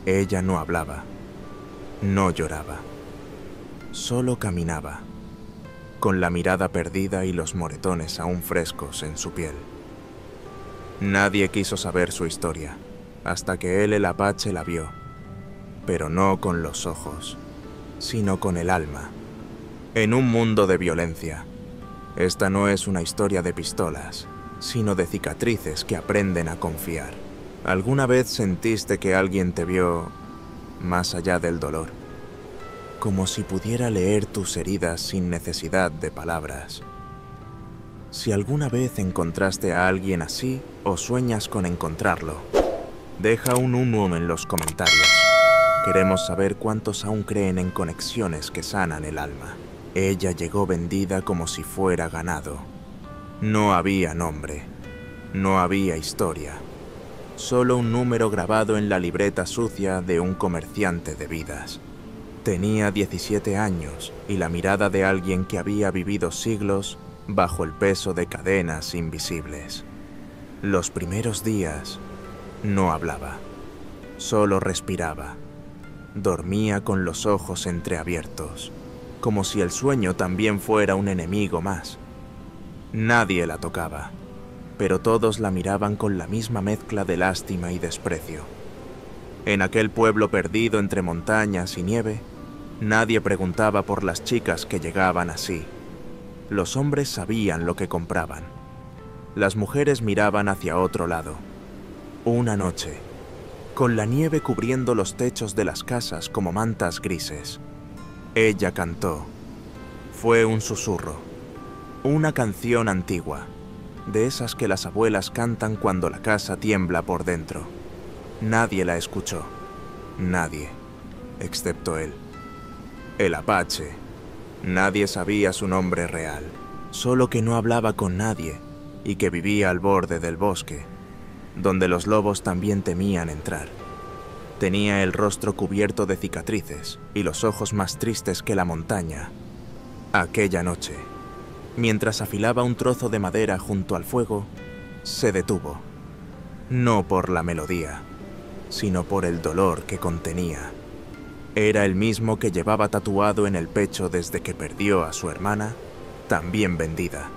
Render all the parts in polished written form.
Ella no hablaba, no lloraba, solo caminaba, con la mirada perdida y los moretones aún frescos en su piel. Nadie quiso saber su historia, hasta que él, el apache, la vio, pero no con los ojos, sino con el alma. En un mundo de violencia, esta no es una historia de pistolas, sino de cicatrices que aprenden a confiar. ¿Alguna vez sentiste que alguien te vio más allá del dolor? Como si pudiera leer tus heridas sin necesidad de palabras. Si alguna vez encontraste a alguien así o sueñas con encontrarlo, deja un 1 en los comentarios. Queremos saber cuántos aún creen en conexiones que sanan el alma. Ella llegó vendida como si fuera ganado. No había nombre, no había historia, solo un número grabado en la libreta sucia de un comerciante de vidas. Tenía 17 años y la mirada de alguien que había vivido siglos bajo el peso de cadenas invisibles. Los primeros días no hablaba, solo respiraba. Dormía con los ojos entreabiertos, como si el sueño también fuera un enemigo más. Nadie la tocaba, pero todos la miraban con la misma mezcla de lástima y desprecio. En aquel pueblo perdido entre montañas y nieve, nadie preguntaba por las chicas que llegaban así. Los hombres sabían lo que compraban. Las mujeres miraban hacia otro lado. Una noche, con la nieve cubriendo los techos de las casas como mantas grises, ella cantó. Fue un susurro, una canción antigua, de esas que las abuelas cantan cuando la casa tiembla por dentro. Nadie la escuchó, nadie, excepto él. El apache. Nadie sabía su nombre real, solo que no hablaba con nadie y que vivía al borde del bosque, donde los lobos también temían entrar. Tenía el rostro cubierto de cicatrices y los ojos más tristes que la montaña. Aquella noche, mientras afilaba un trozo de madera junto al fuego, se detuvo, no por la melodía, sino por el dolor que contenía. Era el mismo que llevaba tatuado en el pecho desde que perdió a su hermana, también vendida,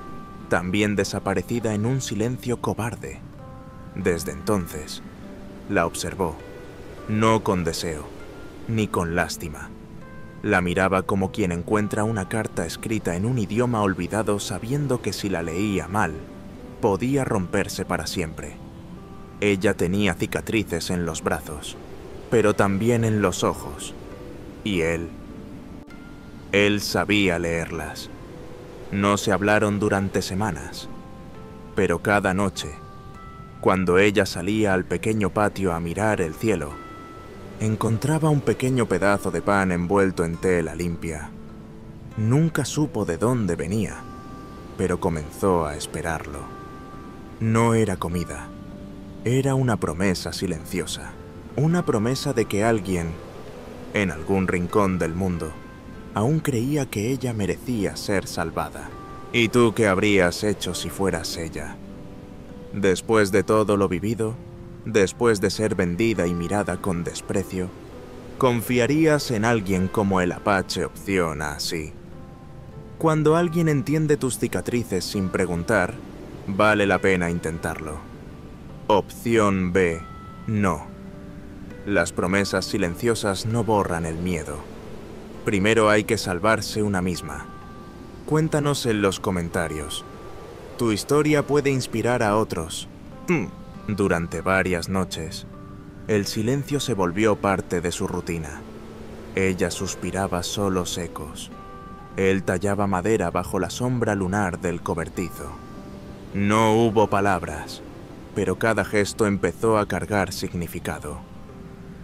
también desaparecida en un silencio cobarde. Desde entonces, la observó, no con deseo, ni con lástima. La miraba como quien encuentra una carta escrita en un idioma olvidado sabiendo que si la leía mal, podía romperse para siempre. Ella tenía cicatrices en los brazos, pero también en los ojos. Y él sabía leerlas. No se hablaron durante semanas, pero cada noche, cuando ella salía al pequeño patio a mirar el cielo, encontraba un pequeño pedazo de pan envuelto en tela limpia. Nunca supo de dónde venía, pero comenzó a esperarlo. No era comida, era una promesa silenciosa, una promesa de que alguien, en algún rincón del mundo, aún creía que ella merecía ser salvada. ¿Y tú qué habrías hecho si fueras ella? Después de todo lo vivido, después de ser vendida y mirada con desprecio, ¿confiarías en alguien como el apache opción así? Cuando alguien entiende tus cicatrices sin preguntar, vale la pena intentarlo. Opción B, no. Las promesas silenciosas no borran el miedo. Primero hay que salvarse una misma. Cuéntanos en los comentarios. Tu historia puede inspirar a otros. Durante varias noches, el silencio se volvió parte de su rutina. Ella suspiraba solos ecos. Él tallaba madera bajo la sombra lunar del cobertizo. No hubo palabras, pero cada gesto empezó a cargar significado.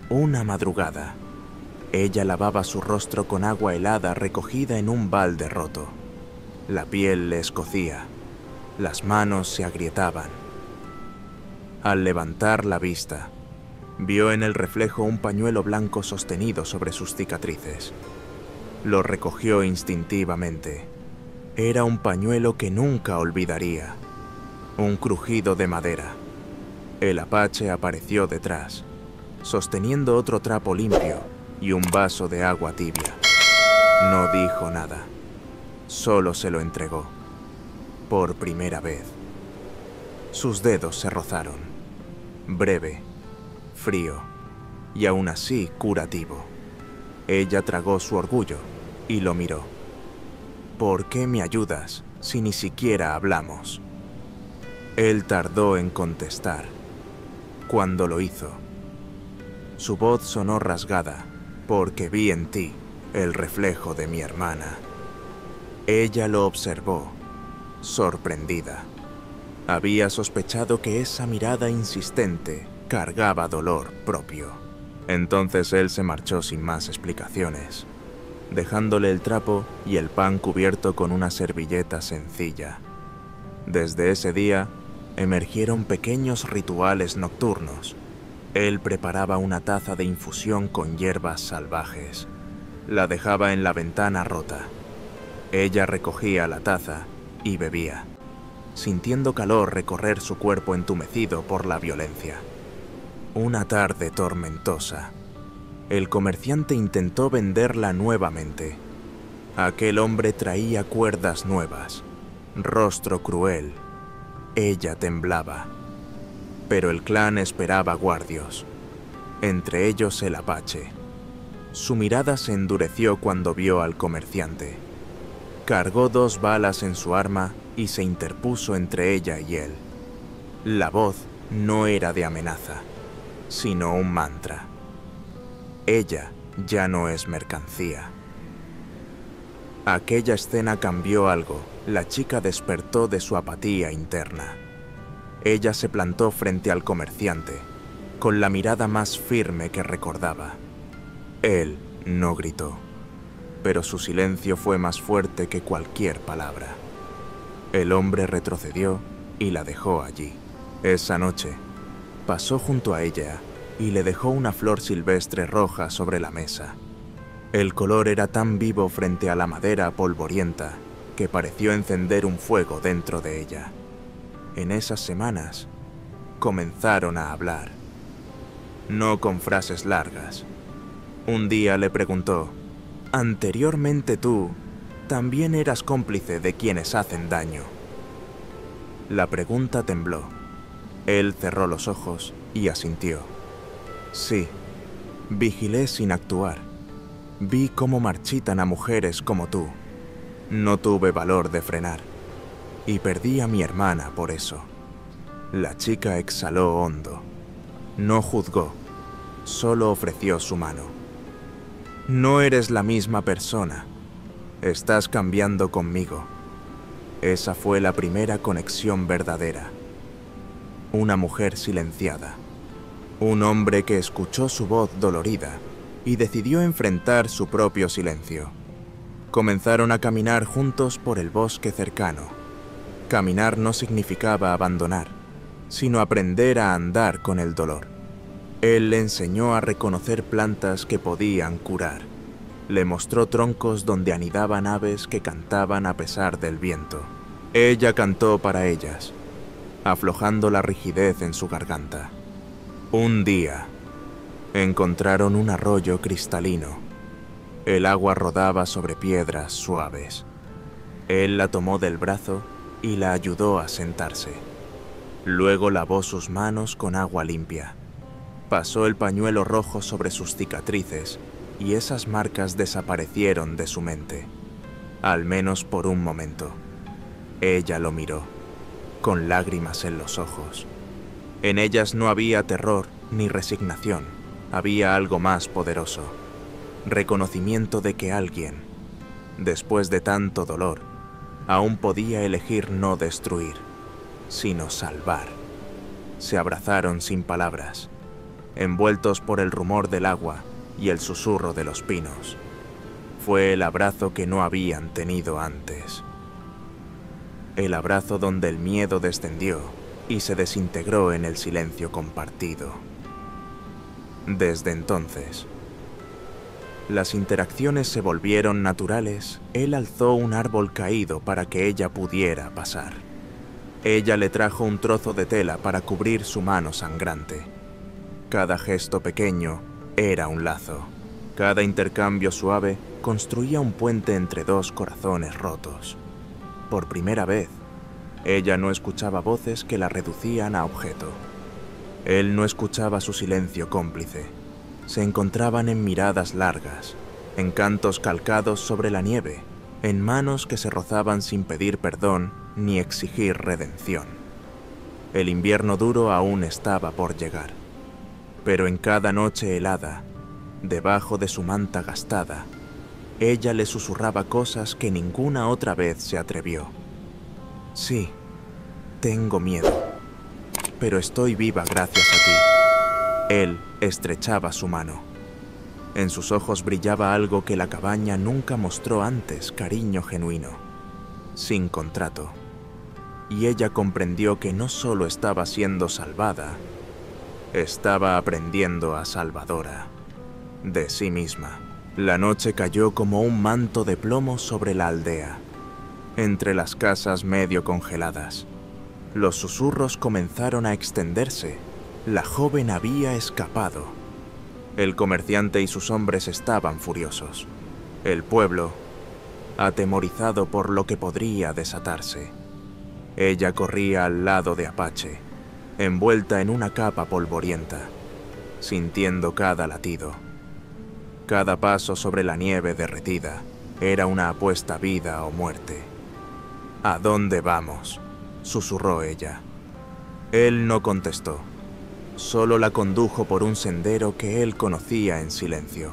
Una madrugada, ella lavaba su rostro con agua helada recogida en un balde roto. La piel le escocía, las manos se agrietaban. Al levantar la vista, vio en el reflejo un pañuelo blanco sostenido sobre sus cicatrices. Lo recogió instintivamente. Era un pañuelo que nunca olvidaría. Un crujido de madera. El apache apareció detrás. sosteniendo otro trapo limpio y un vaso de agua tibia. No dijo nada, solo se lo entregó, por primera vez. Sus dedos se rozaron, breve, frío y aún así curativo. Ella tragó su orgullo y lo miró. ¿Por qué me ayudas si ni siquiera hablamos? Él tardó en contestar. Cuando lo hizo, su voz sonó rasgada, porque vi en ti el reflejo de mi hermana. Ella lo observó, sorprendida. Había sospechado que esa mirada insistente cargaba dolor propio. Entonces él se marchó sin más explicaciones, dejándole el trapo y el pan cubierto con una servilleta sencilla. Desde ese día, emergieron pequeños rituales nocturnos. Él preparaba una taza de infusión con hierbas salvajes. La dejaba en la ventana rota. Ella recogía la taza y bebía, sintiendo calor recorrer su cuerpo entumecido por la violencia. Una tarde tormentosa, el comerciante intentó venderla nuevamente. Aquel hombre traía cuerdas nuevas, rostro cruel. Ella temblaba, pero el clan esperaba guardias, entre ellos el apache. Su mirada se endureció cuando vio al comerciante. Cargó 2 balas en su arma y se interpuso entre ella y él. La voz no era de amenaza, sino un mantra. Ella ya no es mercancía. Aquella escena cambió algo. La chica despertó de su apatía interna. Ella se plantó frente al comerciante, con la mirada más firme que recordaba. Él no gritó, pero su silencio fue más fuerte que cualquier palabra. El hombre retrocedió y la dejó allí. Esa noche, pasó junto a ella y le dejó una flor silvestre roja sobre la mesa. El color era tan vivo frente a la madera polvorienta que pareció encender un fuego dentro de ella. En esas semanas, comenzaron a hablar. No con frases largas. Un día le preguntó: «Anteriormente tú también eras cómplice de quienes hacen daño». La pregunta tembló. Él cerró los ojos y asintió. «Sí, vigilé sin actuar. Vi cómo marchitan a mujeres como tú. No tuve valor de frenar, y perdí a mi hermana por eso». La chica exhaló hondo. No juzgó, solo ofreció su mano. «No eres la misma persona. Estás cambiando conmigo». Esa fue la primera conexión verdadera. Una mujer silenciada. Un hombre que escuchó su voz dolorida y decidió enfrentar su propio silencio. Comenzaron a caminar juntos por el bosque cercano. Caminar no significaba abandonar, sino aprender a andar con el dolor. Él le enseñó a reconocer plantas que podían curar. Le mostró troncos donde anidaban aves que cantaban a pesar del viento. Ella cantó para ellas, aflojando la rigidez en su garganta. Un día, encontraron un arroyo cristalino. El agua rodaba sobre piedras suaves. Él la tomó del brazo y la ayudó a sentarse. Luego lavó sus manos con agua limpia. Pasó el pañuelo rojo sobre sus cicatrices y esas marcas desaparecieron de su mente, al menos por un momento. Ella lo miró, con lágrimas en los ojos. En ellas no había terror ni resignación, había algo más poderoso. Reconocimiento de que alguien, después de tanto dolor, aún podía elegir no destruir, sino salvar. Se abrazaron sin palabras, envueltos por el rumor del agua y el susurro de los pinos. Fue el abrazo que no habían tenido antes. El abrazo donde el miedo descendió y se desintegró en el silencio compartido. Desde entonces, las interacciones se volvieron naturales. Él alzó un árbol caído para que ella pudiera pasar. Ella le trajo un trozo de tela para cubrir su mano sangrante. Cada gesto pequeño era un lazo. Cada intercambio suave construía un puente entre dos corazones rotos. Por primera vez, ella no escuchaba voces que la reducían a objeto. Él no escuchaba su silencio cómplice. Se encontraban en miradas largas, en cantos calcados sobre la nieve, en manos que se rozaban sin pedir perdón ni exigir redención. El invierno duro aún estaba por llegar, pero en cada noche helada, debajo de su manta gastada, ella le susurraba cosas que ninguna otra vez se atrevió. Sí, tengo miedo, pero estoy viva gracias a ti. Él estrechaba su mano. En sus ojos brillaba algo que la cabaña nunca mostró antes: cariño genuino, sin contrato. Y ella comprendió que no solo estaba siendo salvada, estaba aprendiendo a salvadora de sí misma. La noche cayó como un manto de plomo sobre la aldea, entre las casas medio congeladas. Los susurros comenzaron a extenderse. La joven había escapado. El comerciante y sus hombres estaban furiosos. El pueblo, atemorizado por lo que podría desatarse. Ella corría al lado de Apache, envuelta en una capa polvorienta, sintiendo cada latido. Cada paso sobre la nieve derretida era una apuesta a vida o muerte. ¿A dónde vamos?, susurró ella. Él no contestó. Solo la condujo por un sendero que él conocía en silencio.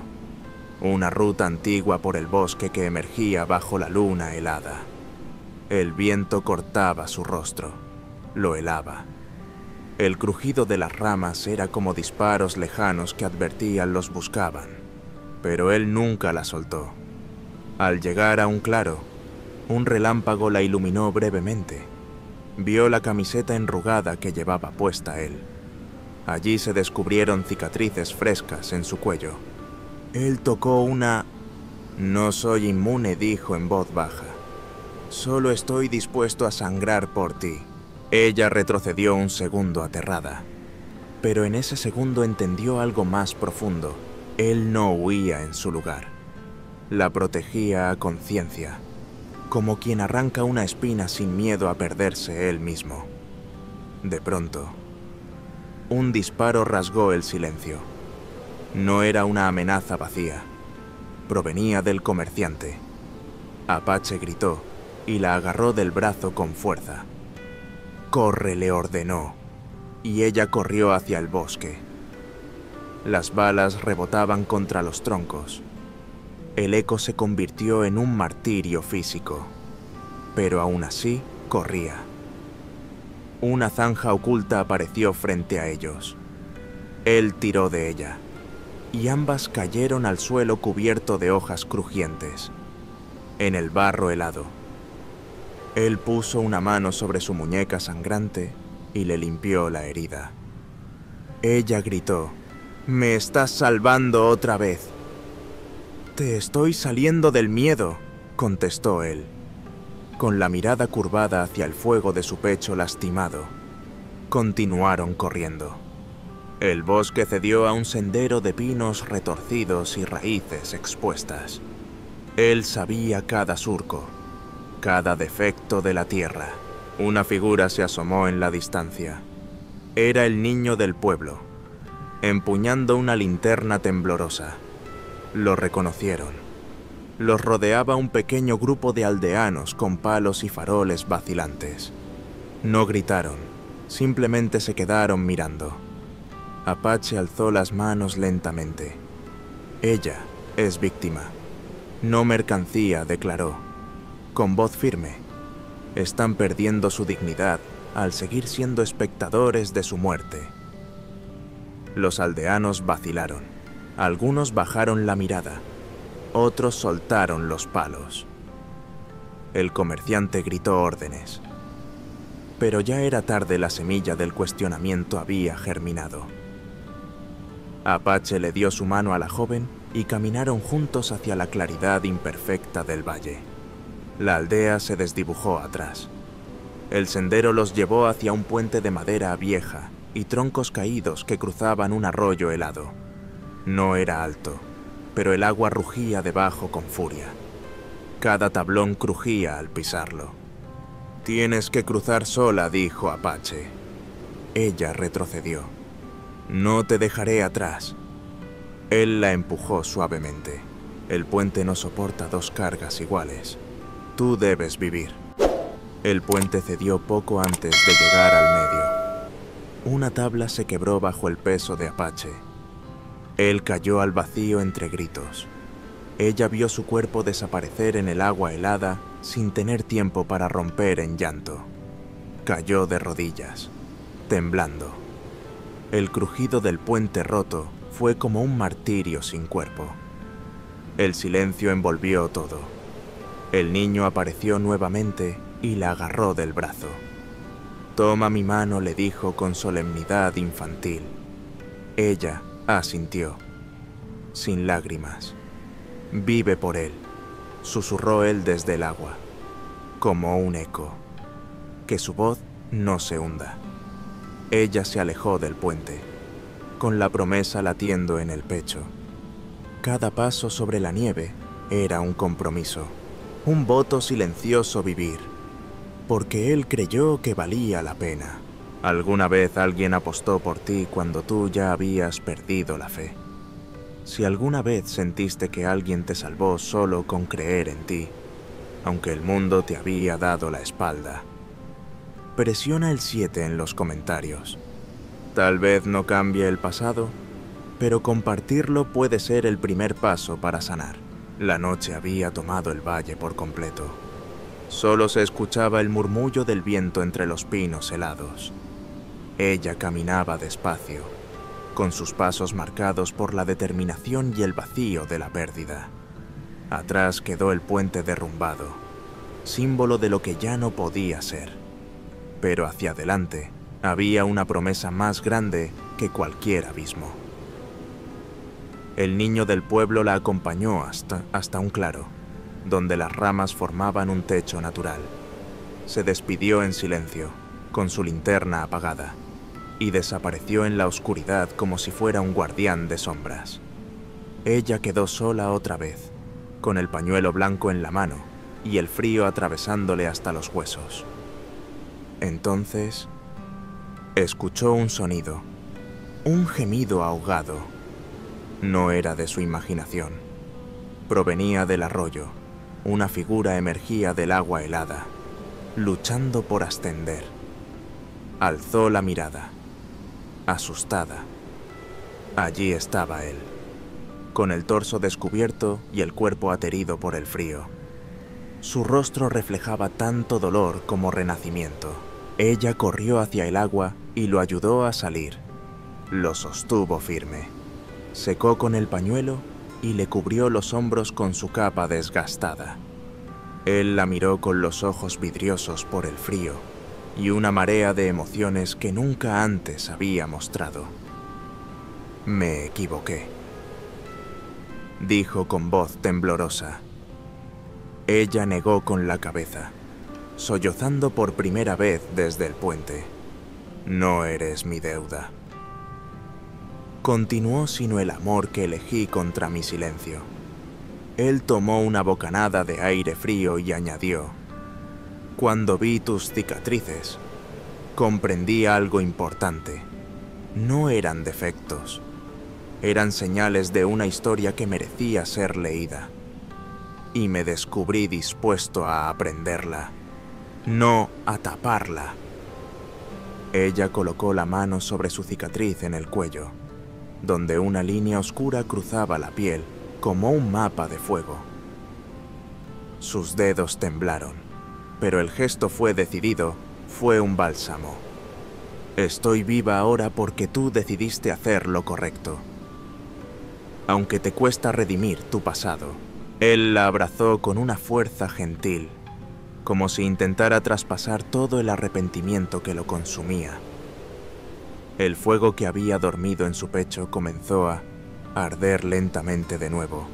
Una ruta antigua por el bosque que emergía bajo la luna helada. El viento cortaba su rostro, lo helaba. El crujido de las ramas era como disparos lejanos que advertían los buscaban, pero él nunca la soltó. Al llegar a un claro, un relámpago la iluminó brevemente. Vio la camiseta enrugada que llevaba puesta él. Allí se descubrieron cicatrices frescas en su cuello. Él tocó una... No soy inmune, dijo en voz baja. Solo estoy dispuesto a sangrar por ti. Ella retrocedió un segundo aterrada. Pero en ese segundo entendió algo más profundo. Él no huía en su lugar. La protegía a conciencia, como quien arranca una espina sin miedo a perderse él mismo. De pronto, un disparo rasgó el silencio. No era una amenaza vacía. Provenía del comerciante. Apache gritó y la agarró del brazo con fuerza. «Corre», le ordenó, y ella corrió hacia el bosque. Las balas rebotaban contra los troncos. El eco se convirtió en un martirio físico, pero aún así corría. Una zanja oculta apareció frente a ellos. Él tiró de ella, y ambas cayeron al suelo cubierto de hojas crujientes, en el barro helado. Él puso una mano sobre su muñeca sangrante y le limpió la herida. Ella gritó: «Me estás salvando otra vez». «Te estoy saliendo del miedo», contestó él, con la mirada curvada hacia el fuego de su pecho lastimado. Continuaron corriendo. El bosque cedió a un sendero de pinos retorcidos y raíces expuestas. Él sabía cada surco, cada defecto de la tierra. Una figura se asomó en la distancia. Era el niño del pueblo, empuñando una linterna temblorosa. Lo reconocieron. Los rodeaba un pequeño grupo de aldeanos con palos y faroles vacilantes. No gritaron, simplemente se quedaron mirando. Apache alzó las manos lentamente. «Ella es víctima, no mercancía», declaró, con voz firme. «Están perdiendo su dignidad al seguir siendo espectadores de su muerte». Los aldeanos vacilaron. Algunos bajaron la mirada, otros soltaron los palos. El comerciante gritó órdenes. Pero ya era tarde, la semilla del cuestionamiento había germinado. Apache le dio su mano a la joven y caminaron juntos hacia la claridad imperfecta del valle. La aldea se desdibujó atrás. El sendero los llevó hacia un puente de madera vieja y troncos caídos que cruzaban un arroyo helado. No era alto, pero el agua rugía debajo con furia. Cada tablón crujía al pisarlo. «Tienes que cruzar sola», dijo Apache. Ella retrocedió. «No te dejaré atrás». Él la empujó suavemente. «El puente no soporta dos cargas iguales. Tú debes vivir». El puente cedió poco antes de llegar al medio. Una tabla se quebró bajo el peso de Apache. Él cayó al vacío entre gritos. Ella vio su cuerpo desaparecer en el agua helada sin tener tiempo para romper en llanto. Cayó de rodillas, temblando. El crujido del puente roto fue como un martirio sin cuerpo. El silencio envolvió todo. El niño apareció nuevamente y la agarró del brazo. «Toma mi mano», le dijo con solemnidad infantil. Ella asintió, sin lágrimas. «Vive por él», susurró él desde el agua, como un eco. «Que su voz no se hunda». Ella se alejó del puente, con la promesa latiendo en el pecho. Cada paso sobre la nieve era un compromiso, un voto silencioso vivir, porque él creyó que valía la pena. Alguna vez alguien apostó por ti cuando tú ya habías perdido la fe. Si alguna vez sentiste que alguien te salvó solo con creer en ti, aunque el mundo te había dado la espalda. Presiona el 7 en los comentarios. Tal vez no cambie el pasado, pero compartirlo puede ser el primer paso para sanar. La noche había tomado el valle por completo. Solo se escuchaba el murmullo del viento entre los pinos helados. Ella caminaba despacio, con sus pasos marcados por la determinación y el vacío de la pérdida. Atrás quedó el puente derrumbado, símbolo de lo que ya no podía ser. Pero hacia adelante había una promesa más grande que cualquier abismo. El niño del pueblo la acompañó hasta un claro, donde las ramas formaban un techo natural. Se despidió en silencio, con su linterna apagada, y desapareció en la oscuridad como si fuera un guardián de sombras. Ella quedó sola otra vez, con el pañuelo blanco en la mano y el frío atravesándole hasta los huesos. Entonces, escuchó un sonido, un gemido ahogado. No era de su imaginación. Provenía del arroyo. Una figura emergía del agua helada, luchando por ascender. Alzó la mirada, asustada. Allí estaba él, con el torso descubierto y el cuerpo aterido por el frío. Su rostro reflejaba tanto dolor como renacimiento. Ella corrió hacia el agua y lo ayudó a salir. Lo sostuvo firme. Secó con el pañuelo y le cubrió los hombros con su capa desgastada. Él la miró con los ojos vidriosos por el frío y una marea de emociones que nunca antes había mostrado. «Me equivoqué», dijo con voz temblorosa. Ella negó con la cabeza, sollozando por primera vez desde el puente. «No eres mi deuda». Continuó, sino el amor que elegí contra mi silencio. Él tomó una bocanada de aire frío y añadió: «Cuando vi tus cicatrices, comprendí algo importante. No eran defectos, eran señales de una historia que merecía ser leída. Y me descubrí dispuesto a aprenderla, no a taparla». Ella colocó la mano sobre su cicatriz en el cuello, donde una línea oscura cruzaba la piel como un mapa de fuego. Sus dedos temblaron, pero el gesto fue decidido, fue un bálsamo. «Estoy viva ahora porque tú decidiste hacer lo correcto. Aunque te cuesta redimir tu pasado». Él la abrazó con una fuerza gentil, como si intentara traspasar todo el arrepentimiento que lo consumía. El fuego que había dormido en su pecho comenzó a arder lentamente de nuevo.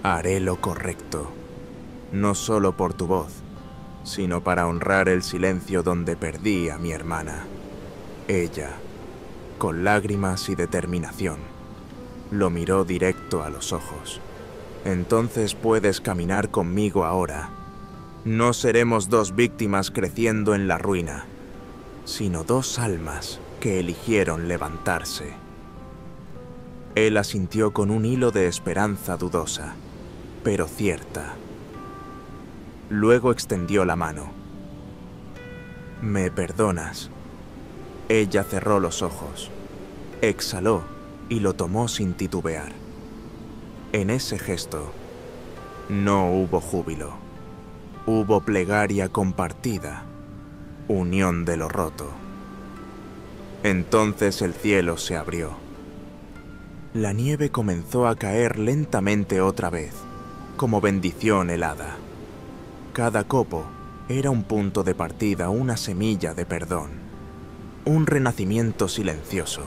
«Haré lo correcto, no solo por tu voz, sino para honrar el silencio donde perdí a mi hermana». Ella con lágrimas y determinación. Lo miró directo a los ojos. Entonces puedes caminar conmigo ahora. No seremos dos víctimas creciendo en la ruina, sino dos almas que eligieron levantarse. Él asintió con un hilo de esperanza dudosa, pero cierta. Luego extendió la mano. ¿Me perdonas? Ella cerró los ojos, exhaló y lo tomó sin titubear. En ese gesto no hubo júbilo, hubo plegaria compartida, unión de lo roto. Entonces el cielo se abrió. La nieve comenzó a caer lentamente otra vez, como bendición helada. Cada copo era un punto de partida, una semilla de perdón, un renacimiento silencioso.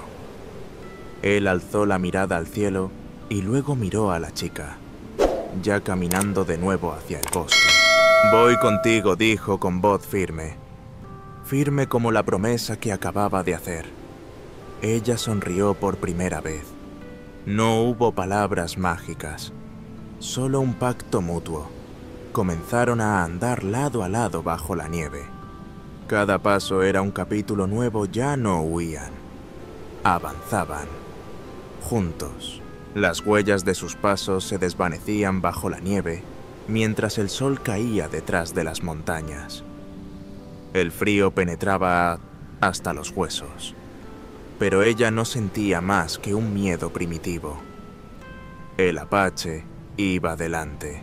Él alzó la mirada al cielo y luego miró a la chica, ya caminando de nuevo hacia el bosque. «Voy contigo», dijo con voz firme, firme como la promesa que acababa de hacer. Ella sonrió por primera vez. No hubo palabras mágicas, solo un pacto mutuo. Comenzaron a andar lado a lado bajo la nieve. Cada paso era un capítulo nuevo, ya no huían, avanzaban, juntos. Las huellas de sus pasos se desvanecían bajo la nieve, mientras el sol caía detrás de las montañas. El frío penetraba hasta los huesos, pero ella no sentía más que un miedo primitivo. El apache iba delante,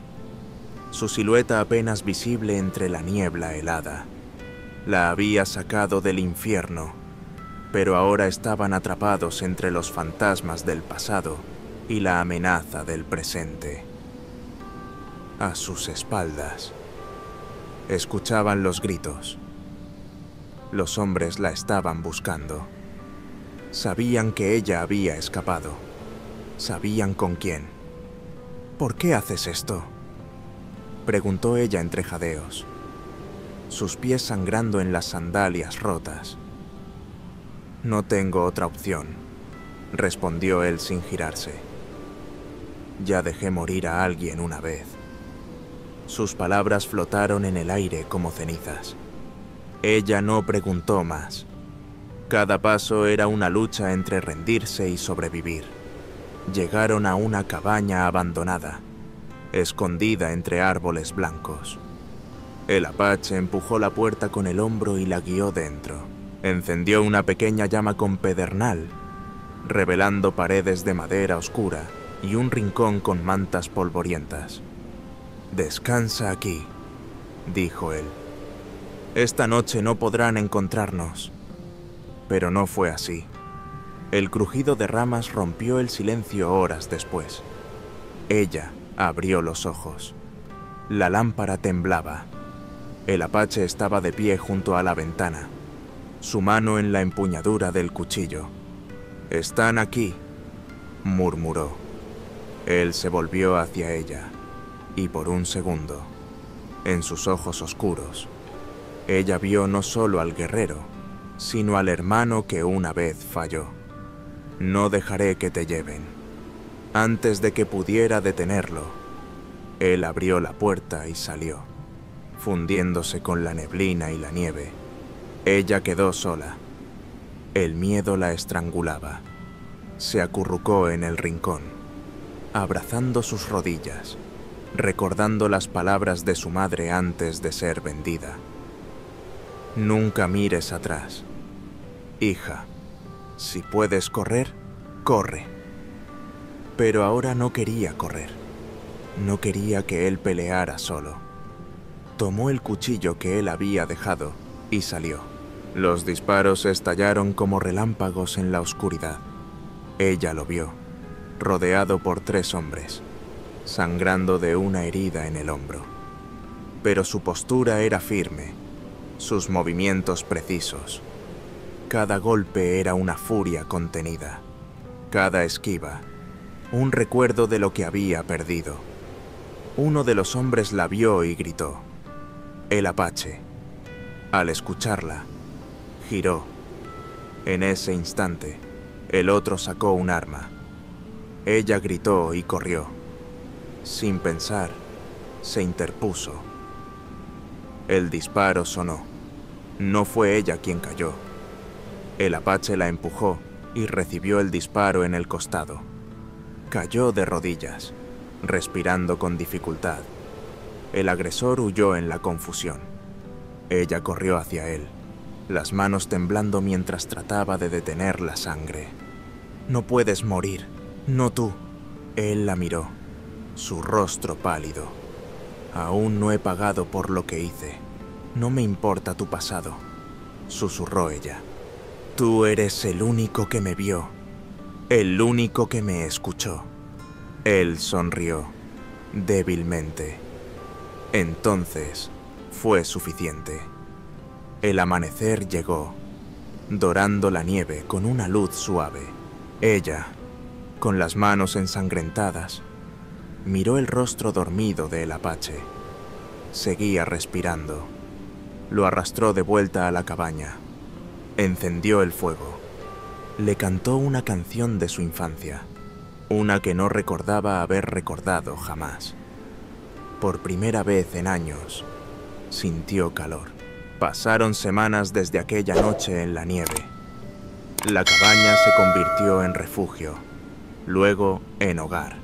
su silueta apenas visible entre la niebla helada. La había sacado del infierno, pero ahora estaban atrapados entre los fantasmas del pasado y la amenaza del presente. A sus espaldas, escuchaban los gritos. Los hombres la estaban buscando. Sabían que ella había escapado. Sabían con quién. «¿Por qué haces esto?», preguntó ella entre jadeos, sus pies sangrando en las sandalias rotas. «No tengo otra opción», respondió él sin girarse. «Ya dejé morir a alguien una vez». Sus palabras flotaron en el aire como cenizas. Ella no preguntó más. Cada paso era una lucha entre rendirse y sobrevivir. Llegaron a una cabaña abandonada, escondida entre árboles blancos. El apache empujó la puerta con el hombro y la guió dentro. Encendió una pequeña llama con pedernal, revelando paredes de madera oscura y un rincón con mantas polvorientas. «Descansa aquí», dijo él. «Esta noche no podrán encontrarnos». Pero no fue así. El crujido de ramas rompió el silencio horas después. Ella abrió los ojos. La lámpara temblaba. El apache estaba de pie junto a la ventana, su mano en la empuñadura del cuchillo. «Están aquí», murmuró. Él se volvió hacia ella, y por un segundo, en sus ojos oscuros, ella vio no solo al guerrero, sino al hermano que una vez falló. «No dejaré que te lleven». Antes de que pudiera detenerlo, él abrió la puerta y salió, fundiéndose con la neblina y la nieve. Ella quedó sola. El miedo la estrangulaba. Se acurrucó en el rincón, abrazando sus rodillas, recordando las palabras de su madre antes de ser vendida. «Nunca mires atrás. Hija, si puedes correr, corre». Pero ahora no quería correr. No quería que él peleara solo. Tomó el cuchillo que él había dejado y salió. Los disparos estallaron como relámpagos en la oscuridad. Ella lo vio, rodeado por 3 hombres, sangrando de una herida en el hombro. Pero su postura era firme, sus movimientos precisos. Cada golpe era una furia contenida, cada esquiva, un recuerdo de lo que había perdido. Uno de los hombres la vio y gritó. El apache. Al escucharla, giró. En ese instante, El otro sacó un arma. Ella gritó y corrió. Sin pensar, se interpuso. El disparo sonó. No fue ella quien cayó. El apache la empujó y recibió el disparo en el costado. Cayó de rodillas, respirando con dificultad. El agresor huyó en la confusión. Ella corrió hacia él, las manos temblando mientras trataba de detener la sangre. «No puedes morir, no tú». Él la miró, su rostro pálido. «Aún no he pagado por lo que hice. No me importa tu pasado», susurró ella. «Tú eres el único que me vio, el único que me escuchó». Él sonrió, débilmente. Entonces fue suficiente. El amanecer llegó, dorando la nieve con una luz suave. Ella, con las manos ensangrentadas, miró el rostro dormido del apache. Seguía respirando. Lo arrastró de vuelta a la cabaña. Encendió el fuego. Le cantó una canción de su infancia, una que no recordaba haber recordado jamás. Por primera vez en años, sintió calor. Pasaron semanas desde aquella noche en la nieve. La cabaña se convirtió en refugio, luego en hogar.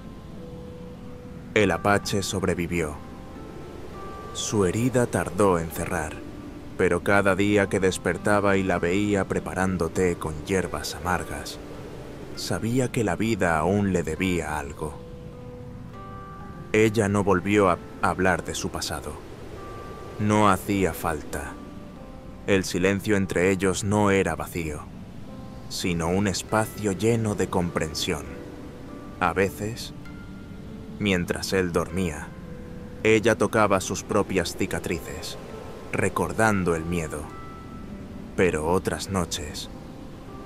El apache sobrevivió. Su herida tardó en cerrar, pero cada día que despertaba y la veía preparando té con hierbas amargas, sabía que la vida aún le debía algo. Ella no volvió a hablar de su pasado. No hacía falta. El silencio entre ellos no era vacío, sino un espacio lleno de comprensión. A veces, mientras él dormía, ella tocaba sus propias cicatrices, recordando el miedo. Pero otras noches,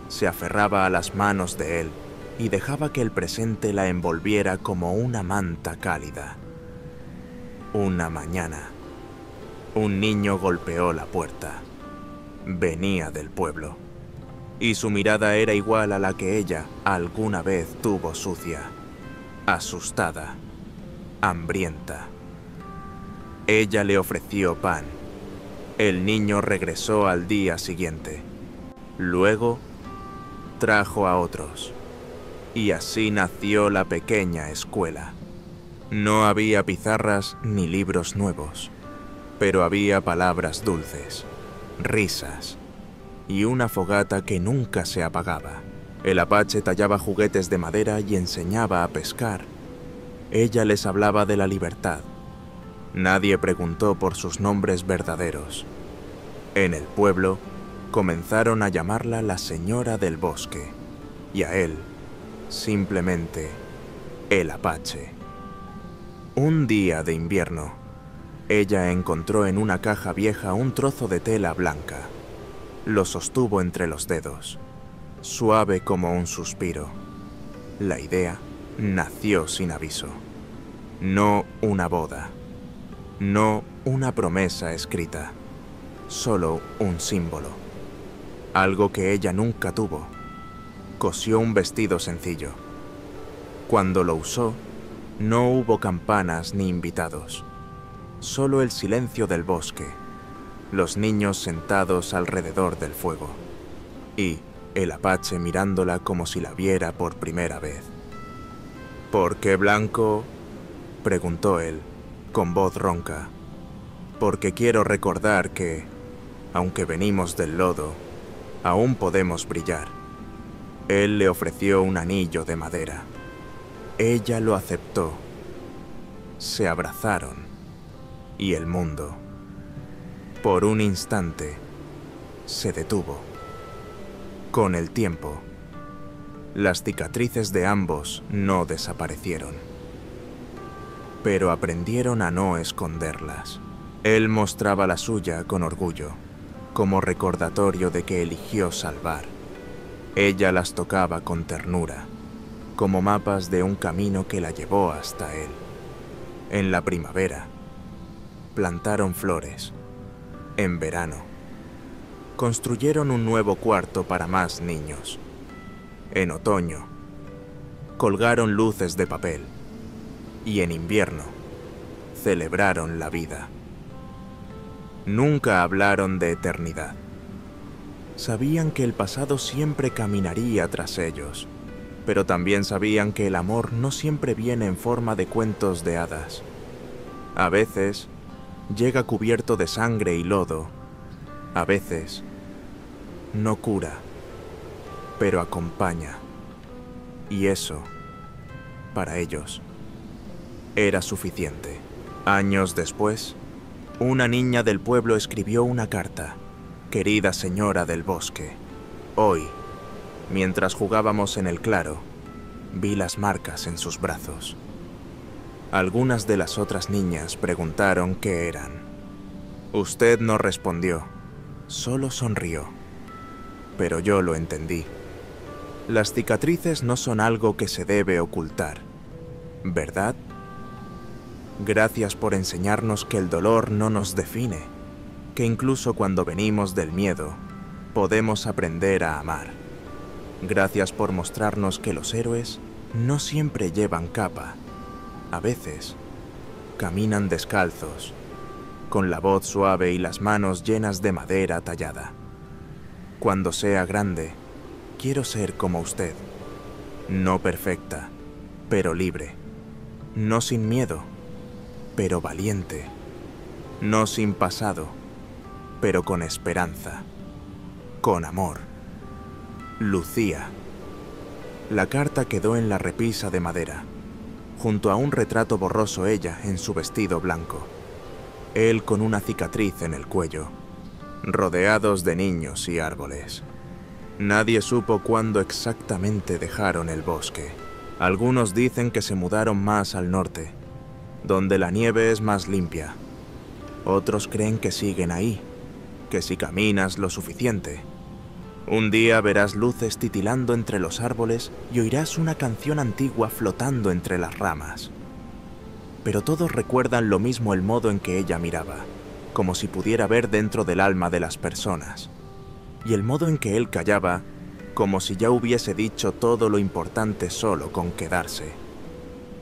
se aferraba a las manos de él y dejaba que el presente la envolviera como una manta cálida. Una mañana, un niño golpeó la puerta. Venía del pueblo, y su mirada era igual a la que ella alguna vez tuvo sucia, asustada, hambrienta. Ella le ofreció pan. El niño regresó al día siguiente. Luego, trajo a otros. Y así nació la pequeña escuela. No había pizarras ni libros nuevos, pero había palabras dulces, risas y una fogata que nunca se apagaba. El apache tallaba juguetes de madera y enseñaba a pescar. Ella les hablaba de la libertad. Nadie preguntó por sus nombres verdaderos. En el pueblo, comenzaron a llamarla la Señora del Bosque, y a él, simplemente, el apache. Un día de invierno, ella encontró en una caja vieja un trozo de tela blanca. Lo sostuvo entre los dedos, suave como un suspiro. La idea nació sin aviso. No una boda, no una promesa escrita, solo un símbolo. Algo que ella nunca tuvo. Cosió un vestido sencillo. Cuando lo usó, no hubo campanas ni invitados, solo el silencio del bosque, los niños sentados alrededor del fuego, y el apache mirándola como si la viera por primera vez. ¿Por qué blanco?, preguntó él, con voz ronca. Porque quiero recordar que, aunque venimos del lodo, aún podemos brillar. Él le ofreció un anillo de madera. Ella lo aceptó. Se abrazaron, y el mundo, por un instante, se detuvo. Con el tiempo, las cicatrices de ambos no desaparecieron, pero aprendieron a no esconderlas. Él mostraba la suya con orgullo, como recordatorio de que eligió salvar. Ella las tocaba con ternura, como mapas de un camino que la llevó hasta él. En la primavera, plantaron flores. En verano, construyeron un nuevo cuarto para más niños. En otoño, colgaron luces de papel. Y en invierno, celebraron la vida. Nunca hablaron de eternidad. Sabían que el pasado siempre caminaría tras ellos, pero también sabían que el amor no siempre viene en forma de cuentos de hadas. A veces, llega cubierto de sangre y lodo. A veces, no cura, pero acompaña. Y eso, para ellos, era suficiente. Años después, una niña del pueblo escribió una carta. Querida señora del bosque, hoy, mientras jugábamos en el claro, vi las marcas en sus brazos. Algunas de las otras niñas preguntaron qué eran. Usted no respondió, solo sonrió. Pero yo lo entendí. Las cicatrices no son algo que se debe ocultar, ¿verdad? Gracias por enseñarnos que el dolor no nos define, que incluso cuando venimos del miedo, podemos aprender a amar. Gracias por mostrarnos que los héroes no siempre llevan capa. A veces, caminan descalzos, con la voz suave y las manos llenas de madera tallada. Cuando sea grande, quiero ser como usted. No perfecta, pero libre. No sin miedo, pero valiente. No sin pasado, pero con esperanza. Con amor. Lucía. La carta quedó en la repisa de madera, junto a un retrato borroso ella en su vestido blanco. Él con una cicatriz en el cuello, rodeados de niños y árboles. Nadie supo cuándo exactamente dejaron el bosque. Algunos dicen que se mudaron más al norte, donde la nieve es más limpia. Otros creen que siguen ahí, que si caminas lo suficiente, un día verás luces titilando entre los árboles y oirás una canción antigua flotando entre las ramas. Pero todos recuerdan lo mismo el modo en que ella miraba, como si pudiera ver dentro del alma de las personas, y el modo en que él callaba, como si ya hubiese dicho todo lo importante solo con quedarse.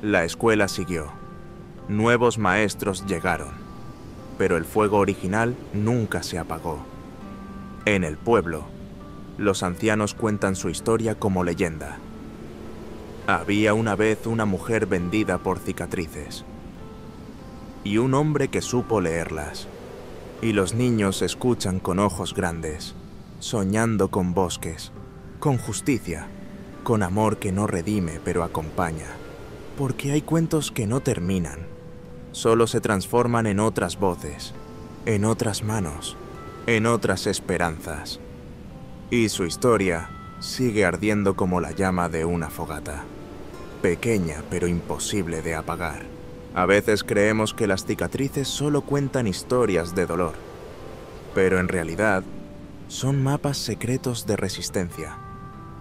La escuela siguió. Nuevos maestros llegaron, pero el fuego original nunca se apagó. En el pueblo, los ancianos cuentan su historia como leyenda. Había una vez una mujer vendida por cicatrices, y un hombre que supo leerlas. Y los niños escuchan con ojos grandes, soñando con bosques, con justicia, con amor que no redime pero acompaña. Porque hay cuentos que no terminan, solo se transforman en otras voces, en otras manos, en otras esperanzas. Y su historia sigue ardiendo como la llama de una fogata, pequeña pero imposible de apagar. A veces creemos que las cicatrices solo cuentan historias de dolor, pero en realidad son mapas secretos de resistencia,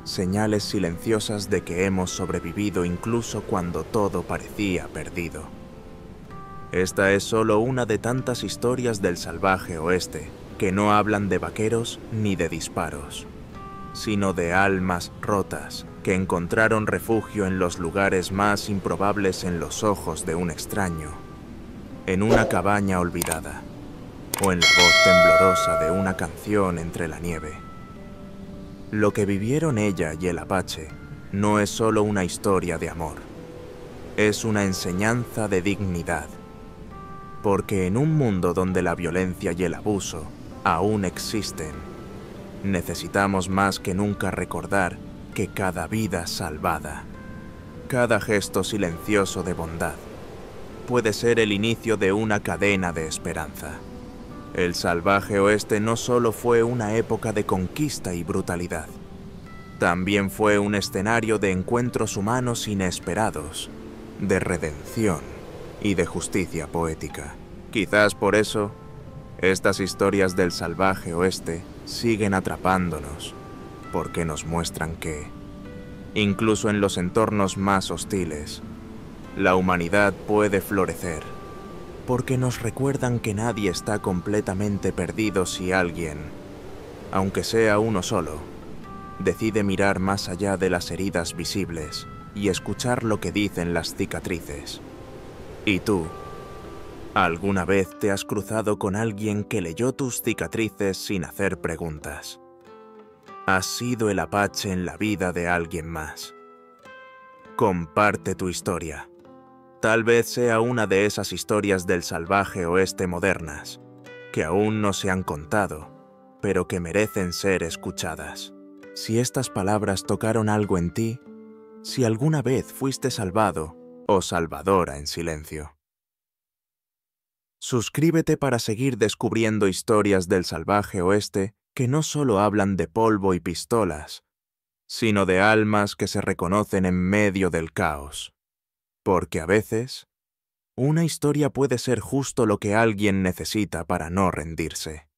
señales silenciosas de que hemos sobrevivido incluso cuando todo parecía perdido. Esta es solo una de tantas historias del salvaje oeste que no hablan de vaqueros ni de disparos, sino de almas rotas que encontraron refugio en los lugares más improbables en los ojos de un extraño, en una cabaña olvidada, o en la voz temblorosa de una canción entre la nieve. Lo que vivieron ella y el apache no es solo una historia de amor, es una enseñanza de dignidad, porque en un mundo donde la violencia y el abuso aún existen, necesitamos más que nunca recordar que cada vida salvada, cada gesto silencioso de bondad, puede ser el inicio de una cadena de esperanza. El salvaje oeste no solo fue una época de conquista y brutalidad, también fue un escenario de encuentros humanos inesperados, de redención y de justicia poética. Quizás por eso, estas historias del salvaje oeste siguen atrapándonos, porque nos muestran que, incluso en los entornos más hostiles, la humanidad puede florecer, porque nos recuerdan que nadie está completamente perdido si alguien, aunque sea uno solo, Decide mirar más allá de las heridas visibles y escuchar lo que dicen las cicatrices. ¿Y tú? ¿Alguna vez te has cruzado con alguien que leyó tus cicatrices sin hacer preguntas? Has sido el apache en la vida de alguien más. Comparte tu historia. Tal vez sea una de esas historias del salvaje oeste modernas, que aún no se han contado, pero que merecen ser escuchadas. Si estas palabras tocaron algo en ti, si alguna vez fuiste salvado o salvadora en silencio. Suscríbete para seguir descubriendo historias del salvaje oeste que no solo hablan de polvo y pistolas, sino de almas que se reconocen en medio del caos. Porque a veces, una historia puede ser justo lo que alguien necesita para no rendirse.